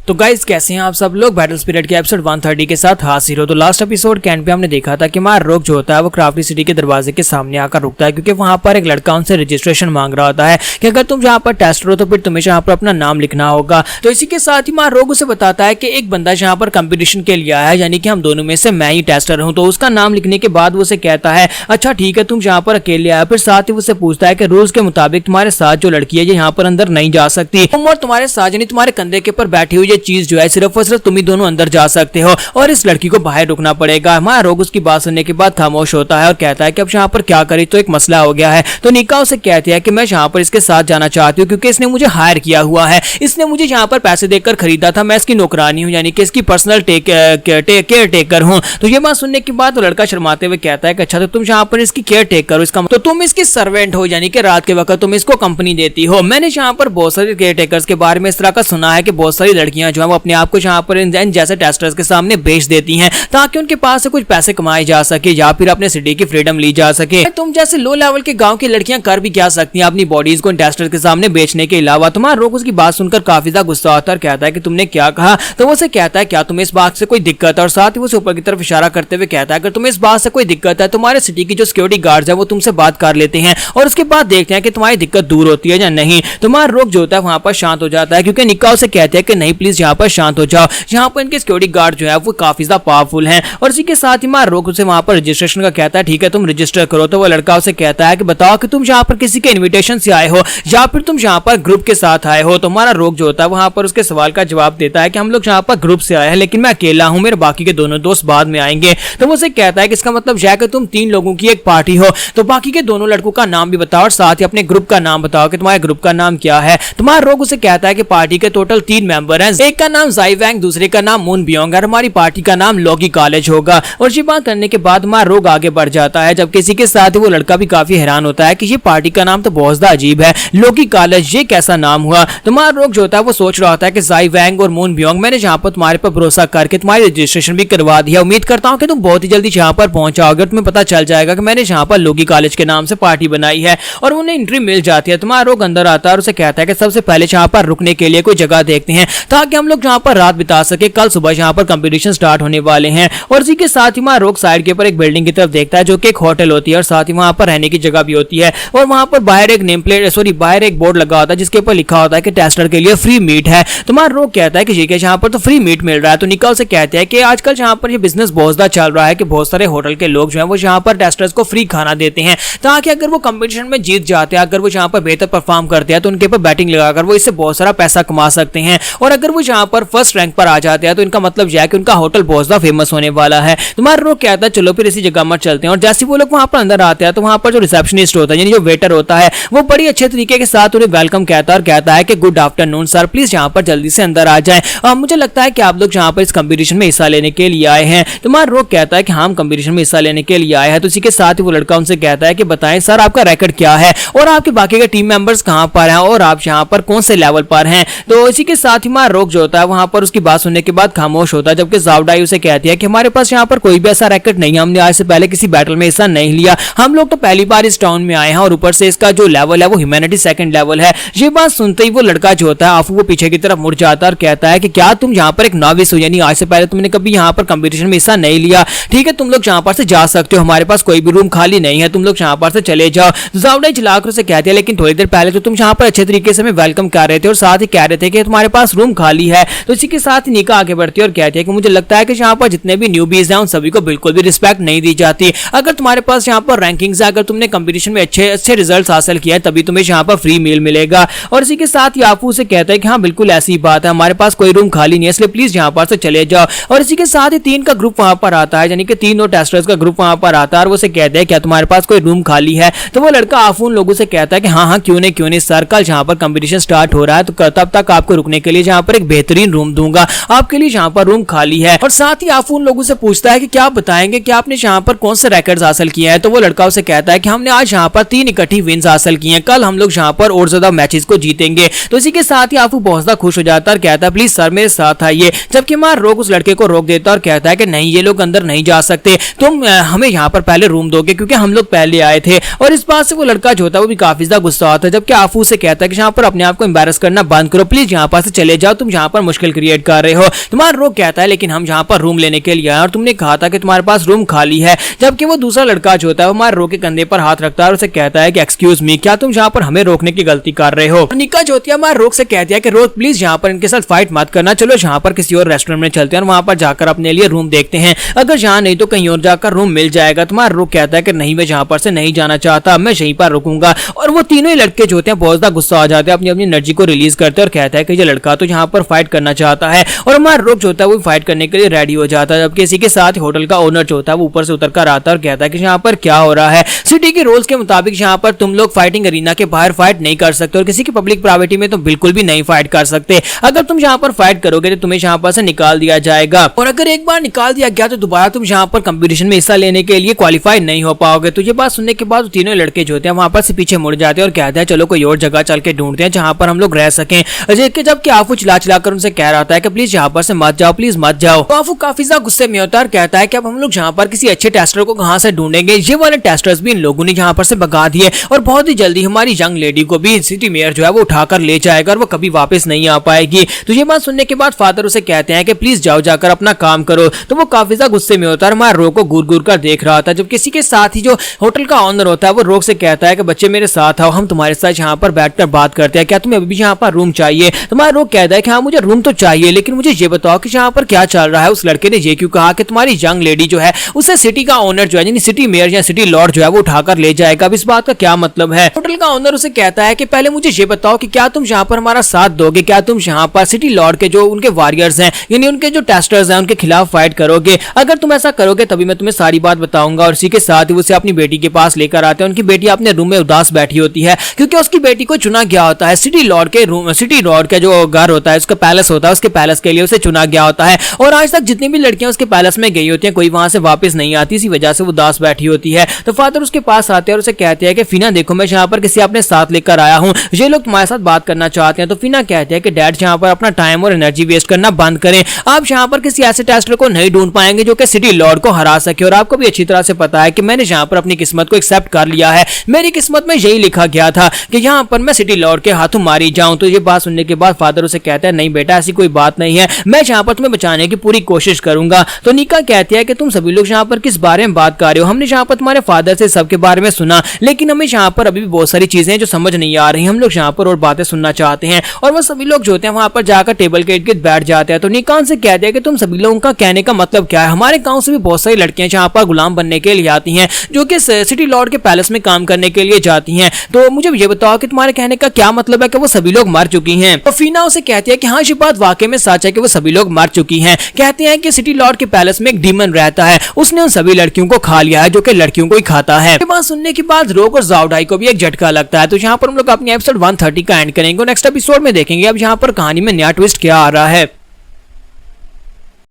तो गाइस कैसे हैं आप सब लोग। बैटल स्पिरिट के एपिसोड 130 के साथ हाजिर हो। तो लास्ट एपिसोड कैंप पे हमने देखा था कि हमारा रोग जो होता है वो क्राफ्टी सिटी के दरवाजे के सामने आकर रुकता है, क्योंकि वहां पर एक लड़का उनसे रजिस्ट्रेशन मांग रहा होता है कि अगर तुम यहाँ पर टेस्टर हो तो फिर तुम्हें यहाँ पर अपना नाम लिखना होगा। तो इसी के साथ ही हमारा रोग उसे बताता है कि एक बंदा यहाँ पर कंपटीशन के लिए आया है, यानी कि हम दोनों में से मैं ही टेस्टर हूँ। तो उसका नाम लिखने के बाद वो उसे कहता है अच्छा ठीक है तुम यहाँ पर अकेले आया। फिर साथ ही उसे पूछता है कि रूल्स के मुताबिक तुम्हारे साथ जो लड़की है ये यहाँ पर अंदर नहीं जा सकती, तुम और तुम्हारे साथ यानी तुम्हारे कंधे के ऊपर बैठी हुई ये चीज जो है सिर्फ और सिर्फ तुम ही दोनों अंदर जा सकते हो और इस लड़की को बाहर रुकना पड़ेगा। हमारा रोग उसकी बात सुनने के बाद खामोश होता है और कहता है कि अब यहाँ पर क्या करें, तो एक मसला हो गया है। तो निका उसे कहती है कि मैं यहाँ पर इसके साथ जाना चाहती हूँ क्योंकि इसने मुझे हायर किया हुआ है, इसने मुझे यहाँ पर पैसे देकर खरीदा था, मैं इसकी नौकरानी हूँ यानी कि इसकी पर्सनल केयर टेकर हूँ। तो ये बात सुनने के बाद लड़का शर्माते हुए कहता है कि अच्छा तो तुम यहाँ पर इसकी केयर टेकर हो, इसका तो तुम इसकी सर्वेंट हो, यानी कि रात के वक्त तुम इसको कंपनी देती हो। मैंने यहाँ पर बहुत सारे केयर टेकर्स के बारे में इस तरह का सुना है कि बहुत सारी लड़कियां जो है वो अपने आप को यहाँ पर इन जैसे टेस्टर्स के सामने बेच देती हैं ताकि उनके पास से कुछ पैसे कमाए जा सके या फिर अपने सिटी की फ्रीडम ली जा सके। तुम जैसे लो लेवल के गांव की लड़कियां कर भी क्या सकती हैं अपनी बॉडीज को टेस्टर्स के सामने बेचने के अलावा। तुम्हारा रोग उसकी बात सुनकर काफी ज्यादा गुस्सा आता है, कहता है कि तुमने क्या कहा। तो वो उसे कहता है क्या तुम्हें इस बात से कोई दिक्कत है, और साथ ही वो ऊपर की तरफ इशारा करते हुए कहता है अगर तुम्हें इस बात से कोई दिक्कत है तुम्हारे सिटी की जो सिक्योरिटी गार्ड्स है वो तुमसे बात कर लेते हैं और उसके बाद देखते हैं कि तुम्हारी दिक्कत दूर होती है या नहीं। तुम्हारा रोग जो होता है वहां पर शांत हो जाता है क्योंकि निका उसे कहते हैं कि नहीं प्लीज यहाँ पर शांत हो जाओ, यहाँ पर इनके सिक्योरिटी गार्ड जो है वो काफी ज्यादा पावरफुल हैं। और इसी के साथ ही हमारा रोग उसे वहां पर रजिस्ट्रेशन का कहता है ठीक है तुम रजिस्टर करो। तो वो लड़का उसे कहता है कि बताओ कि तुम यहाँ पर किसी के इन्विटेशन से आए हो या फिर तुम यहाँ पर ग्रुप के साथ आए हो। तो हमारा रोग जो होता है वहां पर उसके सवाल का जवाब देता है कि हम लोग यहाँ पर ग्रुप से आए हैं लेकिन मैं अकेला हूँ, मेरे बाकी के दोनों दोस्त बाद में आएंगे। तो वो उसे कहता है कि इसका मतलब यह कि तुम 3 लोगों की एक पार्टी हो, तो बाकी के दोनों लड़कों का नाम भी बताओ और साथ ही अपने ग्रुप का नाम बताओ कि तुम्हारे ग्रुप का नाम क्या है। तुम्हारा रोग उसे कहता है कि पार्टी के टोटल 3 मेंबर हैं, एक का नाम जाई वैंग, दूसरे का नाम मून बियोंग और हमारी पार्टी का नाम लॉगी कॉलेज होगा। और ये बात करने के बाद हमारा रोग आगे बढ़ जाता है, जब किसी के साथ वो लड़का भी काफी हैरान होता है कि ये पार्टी का नाम तो बहुत ज्यादा अजीब है, लॉगी कॉलेज ये कैसा नाम हुआ। तुम्हारा रोग जो होता है वो सोच रहा होता है कि जाई वैंग और मून बियोंग मैंने यहाँ पर तुम्हारे पर भरोसा करके तुम्हारी रजिस्ट्रेशन भी करवा दिया, उम्मीद करता हूँ कि तुम बहुत ही जल्दी यहाँ पर पहुंच जाओगे, तुम्हें पता चल जाएगा कि मैंने यहाँ पर लॉगी कॉलेज के नाम से पार्टी बनाई है। और उन्हें एंट्री मिल जाती है। तुम्हारा रोग अंदर आता है और उसे कहता है कि सबसे पहले यहाँ पर रुकने के लिए कोई जगह देखते हैं ताकि हम लोग यहाँ पर रात बिता सके, कल सुबह यहाँ पर कंपटीशन स्टार्ट होने वाले हैं। और इसी के साथ ही हमारा रोग साइड के ऊपर एक बिल्डिंग की तरफ देखता है जो कि एक होटल होती है और साथ ही वहां पर रहने की जगह भी होती है। और वहां पर बाहर एक नेम प्लेट बाहर एक बोर्ड लगा होता है जिसके ऊपर लिखा होता है कि टेस्टर के लिए फ्री मीट है। तुम्हारा रोग कहता है कि ठीक है यहाँ पर तो फ्री मीट मिल रहा है। तो निका उसे कहते हैं कि आजकल यहाँ पर ये बिजनेस बहुत ज्यादा चल रहा है कि बहुत सारे होटल के लोग जो है वो यहाँ पर टेस्टर्स को फ्री खाना देते हैं ताकि अगर वो कंपटीशन में जीत जाते हैं, अगर वो यहाँ पर बेहतर परफॉर्म करते हैं तो उनके ऊपर बैटिंग लगाकर वो इससे बहुत सारा पैसा कमा सकते हैं। और अगर वो यहाँ पर फर्स्ट रैंक पर आ जाते हैं तो इनका मतलब यह है कि उनका होटल बहुत ज्यादा फेमस होने वाला है। तुम्हारा रोग कहता है चलो फिर इसी जगह पर चलते हैं। और जैसे वो लोग वहां पर अंदर आते हैं तो वहां पर जो रिसेप्शनिस्ट होता है यानी जो वेटर होता है वो बड़ी अच्छे तरीके के साथ उन्हें वेलकम कहता है और कहता है कि गुड आफ्टरनून सर, प्लीज यहाँ पर जल्दी से अंदर आ जाए। और मुझे लगता है कि आप लोग यहाँ पर इस कंपटीशन में हिस्सा लेने के लिए आए हैं। तुम्हारा रोग कहता है कि हम कंपटीशन में हिस्सा लेने के लिए आए हैं। तो इसी के साथ ही वो लड़का उनसे कहता है कि बताएं सर आपका रैकेट क्या है और आपके बाकी के टीम मेंबर्स कहां पर हैं और आप यहां पर कौन से लेवल पर हैं। तो इसी के साथ ही हमारा रोग जो होता है वहां पर उसकी बात सुनने के बाद खामोश होता है, जबकि जावडाई उसे कहती है कि हमारे पास यहां पर कोई भी ऐसा रैकेट नहीं है, हमने आज से पहले किसी बैटल में हिस्सा नहीं लिया, हम लोग तो पहली बार इस टाउन में आए हैं और ऊपर से इसका जो लेवल है वो ह्यूमैनिटी 2nd लेवल है। ये बात सुनते ही वो लड़का जो होता है आफू वो पीछे की तरफ मुड़ जाता है और कहता है कि क्या तुम यहाँ पर एक नॉविस हो, यानी आज से पहले तुमने कभी यहाँ पर कंपटीशन में हिस्सा नहीं लिया, ठीक है तुम लोग यहाँ पर से जा सकते हो, हमारे पास कोई भी रूम खाली नहीं है, तुम लोग यहाँ पर से चले जाओ। जावडाई चलाकर उसे कहती है लेकिन थोड़ी देर पहले तो तुम यहाँ पर अच्छे तरीके से हमें वेलकम कर रहे थे और साथ ही कह रहे थे कि तुम्हारे पास रूम खाली है। तो इसी के साथ निका आगे बढ़ती है और कहती है कि मुझे लगता है कि यहाँ पर जितने भी न्यूबीज हैं उन सभी को बिल्कुल भी रिस्पेक्ट नहीं दी जाती। अगर तुम्हारे पास यहाँ पर रैंकिंग्स है, अगर तुमने कंपटीशन में अच्छे रिजल्ट हासिल किया है तभी तुम्हें यहाँ पर फ्री मील मिलेगा। और इसी के साथ ही आपू से कहता है कि हाँ बिल्कुल ऐसी बात है, हमारे पास कोई रूम खाली नहीं है इसलिए प्लीज यहाँ पर से चले जाओ। और इसी के साथ ही 3 का ग्रुप वहां पर आता है, यानी कि 3 टेस्टर्स का ग्रुप वहां पर आता है और वो से कहते हैं क्या तुम्हारे पास कोई रूम खाली है। तो वो लड़का आफू उन लोगों से कहता है कि हाँ क्यों नहीं सर, कल जहाँ पर कंपटीशन स्टार्ट हो रहा है तो तब तक आपको रुकने के लिए जहाँ पर एक बेहतरीन रूम दूंगा, आपके लिए जहाँ पर रूम खाली है। और साथ ही आफू उन लोगों से पूछता है कि क्या बताएंगे कि आपने यहाँ पर कौन से रैकेट्स हासिल किए हैं। तो वो लड़का उसे कहता है कि हमने आज यहाँ पर 3 इकट्ठी विन्स हासिल किए हैं, कल हम लोग यहाँ पर और ज्यादा मैचेस को जीतेंगे। तो इसी के साथ ही आफू बहुत ज्यादा खुश हो जाता है और कहता है प्लीज सर मेरे साथ आइए। जबकि हमारा रोग उस लड़के को रोक देता है और कहता है कि नहीं ये लोग अंदर नहीं जा सकते, तुम हमें यहाँ पर पहले रूम दोगे क्योंकि हम लोग पहले आए थे। और इस बात से वो लड़का जो होता है वो भी काफी ज्यादा गुस्सा आता है, जबकि आफू से कहता है कि यहाँ पर अपने आप को एम्बैरस करना बंद करो, प्लीज यहाँ पर से चले जाओ, तुम यहाँ पर मुश्किल क्रिएट कर रहे हो। तुम्हारा रोग कहता है लेकिन हम जहाँ पर रूम लेने के लिए आए और तुमने कहा था कि तुम्हारे पास रूम खाली है, जबकि वो दूसरा लड़का जो होता है वो हमारे रोग के कंधे पर हाथ रखता है और उसे कहता है कि एक्सक्यूज मी, क्या तुम यहाँ पर हमें रोकने की गलती कर रहे हो। निका जो होती है हमारे रोग से कहती है कि रोग प्लीज यहाँ पर इनके साथ फाइट मत करना, चलो यहाँ पर किसी और रेस्टोरेंट में चलते हैं और वहां पर जाकर अपने लिए रूम देखते हैं, अगर यहाँ नहीं तो कहीं और जाकर रूम मिल जाएगा। तुम्हारा रोग कहता है कि नहीं, मैं जहाँ पर से नहीं जाना चाहता, मैं यहीं पर रुकूंगा। और वो तीनों ही लड़के जो होते हैं बहुत ज्यादा गुस्सा आ जाते हैं, अपनी अपनी एनर्जी को रिलीज करते हैं और कहता है कि ये लड़का तो यहाँ पर फाइट करना चाहता है। और हमारा रोग जो होता है वो फाइट करने के लिए रेडी हो जाता है, जबकि इसी के साथ होटल का ओनर जो होता है वो ऊपर से उतर कर आता है और कहता है कि यहाँ पर क्या हो रहा है। सिटी के रूल्स के मुताबिक यहाँ पर तुम लोग फाइटिंग अरीना के बाहर फाइट नहीं कर सकते और किसी की पब्लिक प्राइवेटी में तो बिल्कुल भी नहीं फाइट कर सकते। अगर तुम यहाँ पर फाइट करोगे तो तुम्हें यहाँ पर से निकाल दिया जाएगा और अगर एक बार निकाल दिया गया तो दोबारा तुम यहाँ पर कंपटीशन में हिस्सा लेने के लिए क्वालिफाई नहीं हो पाओगे। तो ये बात सुनने के बाद तीनों लड़के जो होते हैं वहां पर से पीछे मुड़ जाते हैं और कहते हैं चलो कोई और जगह चल के ढूंढते हैं जहां पर हम लोग रह सकें। जबकि आफू चिल्ला चिल्लाकर उनसे कह रहा है कि प्लीज यहाँ पर से मत जाओ, प्लीज मत जाओ। तो आफू काफी ज्यादा गुस्से में होता है और कहता है कि अब हम लोग यहाँ पर किसी अच्छे टेस्टर को कहां से ढूंढेंगे, ये वाले टेस्टर्स भी इन लोगों ने यहाँ पर से भगा दिए और बहुत ही जल्दी हमारी यंग लेडी को भी सिटी मेयर जो है वो उठाकर ले जाएगा और वो कभी वापस नहीं आ पाएगी। तो ये बात सुनने के बाद फादर उसे कहते हैं कि प्लीज जाओ, जाकर अपना काम करो। तो वो काफी ज्यादा गुस्से में होता है और हमारा रोग को घूर घूर कर देख रहा था। जब किसी के साथ ही जो होटल का ऑनर होता है वो रोग से कहता है कि बच्चे मेरे साथ आओ, हम तुम्हारे साथ यहाँ पर बैठकर बात करते हैं, क्या तुम्हें अभी भी यहाँ पर रूम चाहिए। तुम्हारा रोग कहता है कि हाँ मुझे रूम तो चाहिए, लेकिन मुझे ये बताओ कि यहाँ पर क्या चल रहा है। उस लड़के ने ये क्यों कहा कि तुम्हारी यंग लेडी जो है उसे सिटी का ऑनर जो है यानी सिटी मेयर या सिटी लॉर्ड जो है वो उठाकर ले जाएगा। अब इस बात का क्या मतलब है। होटल का ऑनर उसे कहता है कि पहले मुझे ये बताओ कि क्या तुम यहाँ पर हमारा साथ दोगे, क्या तुम यहाँ पर सिटी लॉर्ड के जो उनके वॉरियर्स हैं यानी उनके जो टेस्टर्स हैं उनके खिलाफ फाइट करोगे। अगर तुम ऐसा करोगे तभी मैं तुम्हें सारी बात बताऊंगा। और इसी के साथ ही उसे अपनी बेटी के पास लेकर आते हैं। उनकी बेटी अपने रूम में उदास बैठी होती है क्योंकि उसकी बेटी को चुना गया होता है सिटी लॉर्ड के रूम, सिटी लॉर्ड का जो घर होता है उसका पैलेस होता है, उसके पैलेस के लिए उसे चुना गया होता है। और आज तक जितनी भी लड़कियां उसके पैलेस में गई होती हैं कोई वहां से वापस नहीं आती, इसी वजह से वो उदास बैठी होती है। तो फादर उसके पास आते हैं और उसे कहते हैं कि फिना देखो मैं यहाँ पर किसी अपने साथ लेकर आया हूँ, ये लोग तुम्हारे साथ बात करना चाहते हैं। तो फिना कहते हैं कि डैड यहाँ पर अपना टाइम और एनर्जी वेस्ट करना बंद करें, आप यहाँ पर किसी ऐसे टेस्टर को नहीं ढूंढ पाएंगे जो कि सिटी लॉर्ड को हरा सके। और आपको भी अच्छी तरह से पता है कि मैंने यहाँ पर अपनी किस्मत को एक्सेप्ट कर लिया है, मेरी किस्मत में यही लिखा गया था कि यहाँ पर मैं सिटी लॉर्ड के हाथों मारी जाऊं। तो ये बात सुनने के बाद फादर उसे कहता है नहीं बेटा ऐसी कोई बात नहीं है, मैं यहाँ पर तुम्हें बचाने की पूरी कोशिश करूंगा। तो निका कहती है कि तुम सभी लोग यहाँ पर किस बारे में बात कर रहे हो, हमने यहाँ पर तुम्हारे फादर से सबके बारे में सुना, लेकिन हमें यहाँ पर अभी भी बहुत सारी चीजें जो समझ नहीं आ रही, हम लोग यहाँ पर और बातें सुनना चाहते हैं। और वो सभी लोग जो होते हैं वहां पर जाकर टेबल के इर्द गिर्द बैठ जाते हैं। तो निका से कहते हैं कि तुम सभी लोगों का कहने का मतलब क्या है, हमारे गाँव से भी बहुत सारी लड़कियां यहाँ पर गुलाम बनने के लिए आती हैं जो कि सिटी लॉर्ड के पैलेस में काम करने के लिए जाती हैं। तो मुझे ये बताओ कि तुम्हारे कहने का क्या मतलब है कि वो सभी लोग मर चुकी हैं। तो फीना उसे कहती है कि हाँ ये बात वाकई में सच है कि वो सभी लोग मर चुकी हैं। कहते हैं कि सिटी लॉर्ड के पैलेस में एक डीमन रहता है, उसने उन सभी लड़कियों को खा लिया है जो कि लड़कियों को ही खाता है। ये बात सुनने के बाद रोग और जाओडाई को भी एक झटका लगता है। तो यहाँ पर हम लोग अपनी एपिसोड 130 का एंड करेंगे और नेक्स्ट एपिसोड में देखेंगे अब यहाँ पर कहानी में नया ट्विस्ट क्या आ रहा है।